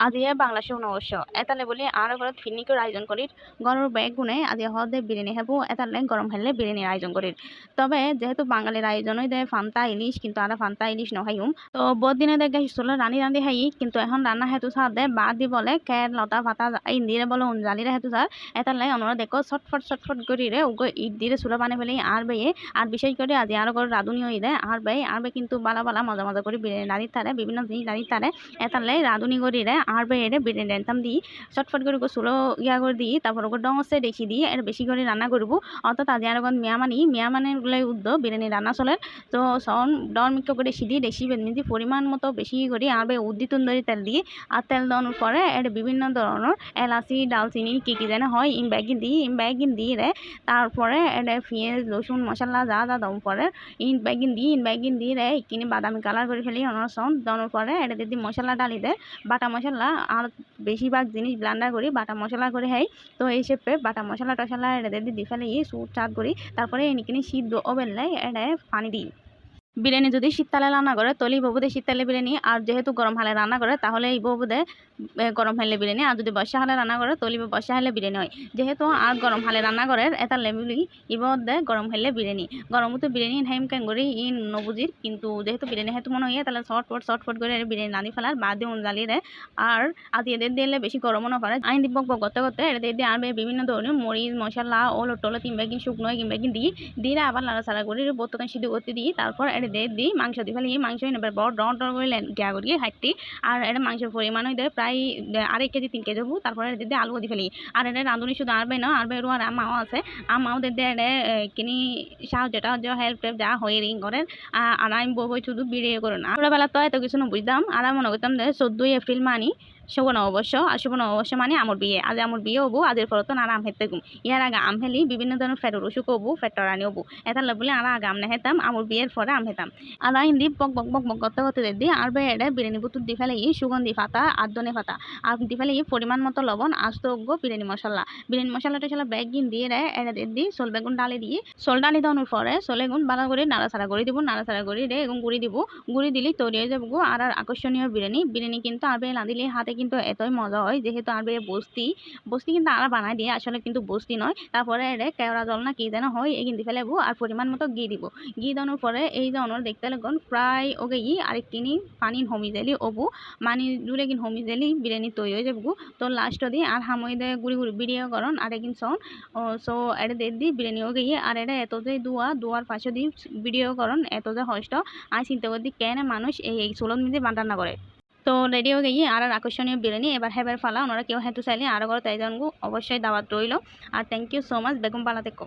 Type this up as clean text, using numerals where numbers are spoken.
আজিয়ে বাংলা নববর্ষ এতালে বলি আর ঘরত ফিরনিকের আয়োজন করি গরুর ব্যাগ গুনে আজি হদে বিরিয়ানি খাবো এতালে গরম ফেললে বিরিয়ানির আয়োজন করি তবে যেহেতু বাঙালির আয়োজনই দেয় ফান্তা ইলিশ কিন্তু আর ফান্তা ইলিশ নহাইম তো বহুত দিনে দেখে চুলো রানি রান্ধি খাই কিন্তু এখন রান্না হেতু সার দে বাদ দি বলে খের লতা পাতা ইন্দিরে বলে উনজালিরে হেতু সার এতালে অনরা দেখো ছটফট করি রে উগো ইট দিয়ে চুলো বানি ফেলে আর বেয়ে আর বিশেষ করে আজি আর ঘর রাঁধুনি হয়ে দেয় আর বে কিন্তু বালা বালা মজা মজা করে বিরিয়ানি রাঁধির তারে বিভিন্ন জিনিস রাঁধির তারে এতালে রাঁধুনি করি রে আর বেড়ে বিরিয়ানি রান্তাম দিই চটফট করে চুলো করে দিই তারপর ওগুলো ডংসে দেখি দিই এর বেশি করে রান্না করবো অর্থাৎ আজি আর মিয়া গুলাই উদ্দ বিরিয়ানি রান্না চলে তো সন ডন মিক্স করে দেখি দিই দেখি বেদি পরিমাণ মতো বেশি করে আর উদ্দি তুন্দরি তেল দিয়ে আর তেল দেওয়ানোর পরে এর বিভিন্ন ধরনের এলাচি ডালচিনি কি যেন হয় ইন ব্যাগিন দিয়ে রে তারপরে এর পেঁয়াজ রসুন মশলা যা দেওয়ার পরে ইন ব্যাগিন দিয়ে রে কিনে বাদামি কালার করে ফেলি অনার সন দেওয়ানোর পরে এর দিদি মশলা ডালি দেয় বাটা মশলা আর বেশিরভাগ জিনিস ব্লান্ডার করি বাটা মশলা করে খাই তো এই শেপে বাটা মশলা টশলা এটা দিয়ে ফেলে সুট চাট করি তারপরে এনিকিনি সিদ্ধ ওবেলাই এটা পানি দিই বিরিয়ানি যদি শীতকালে রান্না করে তাহলে এই বউদে শীতকালে বিরিয়ানি আর যেহেতু গরম হালে রান্না করে তাহলে এই বউদে গরম হালে বিরিয়ানি আর যদি বর্ষা হালে রান্না করে তাহলে বর্ষা হালে বিরিয়ানি হয় যেহেতু আর গরম হালে রান্না করে এটা লেবুলি ইবদে গরম হালে বিরিয়ানি গরম তো বিরিয়ানি হাইম কেন করি ই নবুজির কিন্তু যেহেতু বিরিয়ানি হেতু মনে হয় তাহলে শর্টফট করে বিরিয়ানি রাঁধি ফেলার বাদ দিয়ে জ্বালিয়ে আর আদি এদের দিলে বেশি গরমও না পারে আইন দিব করতে এটা দিয়ে আর বিভিন্ন ধরনের মরিচ মশলা ওলো টোলো কিংবা শুকনো কিংবা দিয়ে আবার লাড়াচাড়া করে বোতল সিদ্ধ করতে দিই তারপর এটা দিয়ে মাংস দিয়ে ফেলে মাংস এবার বড় ডন করে গিয়া করি হাঁটটি আর এটা মাংসের পরিমাণ হয়ে দেয় প্রায় 2.5 কেজি 3 কেজি হবো তারপরে এটা দিয়ে আলু দিয়ে ফেলি আর এটা রাঁধুনি শুধু আরবে না আরবে আর আমাও আছে আমাও দিয়ে এটা কিনি সাহায্যটা হেল্প যা হয়ে রিং করেন আর আমি বই শুধু বিড়িয়ে করেন ছোটবেলা তো এত কিছু বুঝতাম আর মনে করতাম যে 14 এপ্রিল মানি শুভ নববর্ষ আর শুভ নববর্ষ মানে আমার বিয়ে আজ আমার বিয়ে হবো আজের পর তো আর আম হেতে গুম ইয়ার আগে আম হেলি বিভিন্ন ধরনের ফেটর অসুখ হবো ফেটরানি হবো এটা বলে আর আগে আম না হেতাম আমার বিয়ের পরে আম হেতাম আর হিন্দি বক করতে দিয়ে আর এটা বিরিয়ানি বুতুর দিয়ে ফেলে সুগন্ধি পাতা আর ধনে পাতা আর দিয়ে ফেলে পরিমাণ মতো লবণ আস্ত বিরিয়ানি মশলা টশলা ব্যাগিন দিয়ে এটা দিয়ে সোল বেগুন ডালি দিয়ে সোল ডালি দেওয়ানোর পরে সোলে গুণ ভালো করে নাড়াচাড়া করে দিব নাড়াচাড়া করে এবং গুঁড়ি দিব গুঁড়ি দিলেই তৈরি হয়ে যাবো আর আকর্ষণীয় বিরিয়ানি কিন্তু আর রাঁধিলে হাতে কিন্তু এতই মজা হয় যেহেতু আর বস্তি কিন্তু আর বানাই দিয়ে আসলে কিন্তু বস্তি নয় তারপরে এটা কেওড়া জল না কি যেন হয় এই কিন্তু ফেলেবো আর পরিমাণ মতো ঘি দিব ঘি দেওয়ানোর পরে এই যে অনর দেখতে লাগন প্রায় ওকে আরেক কিনি পানি হমি জেলি ওবু মানি জুড়ে কিন হমি জেলি বিরিয়ানি তৈরি হয়ে যাবো তো লাস্ট দিয়ে আর হামই দে গুড়ি বিরিয়া করন আর একিন সন সো এটা দি বিরিয়ানি ওকে আর এটা এত যে দুয়ার পাশে দিয়ে ভিডিও করন এত যে হষ্ট আর চিন্তা করতে কেন মানুষ এই সোলত মিজে রান্না করে তো রেডি হয়ে গিয়ে আর আকর্ষণীয় বিরিয়ানি এবার হেবার ফালা ওনারা কেউ হেতু চাইলে আরও করে তাই অবশ্যই দাওয়াত রইল আর থ্যাংক ইউ সো মাচ বেগম পালা থেকো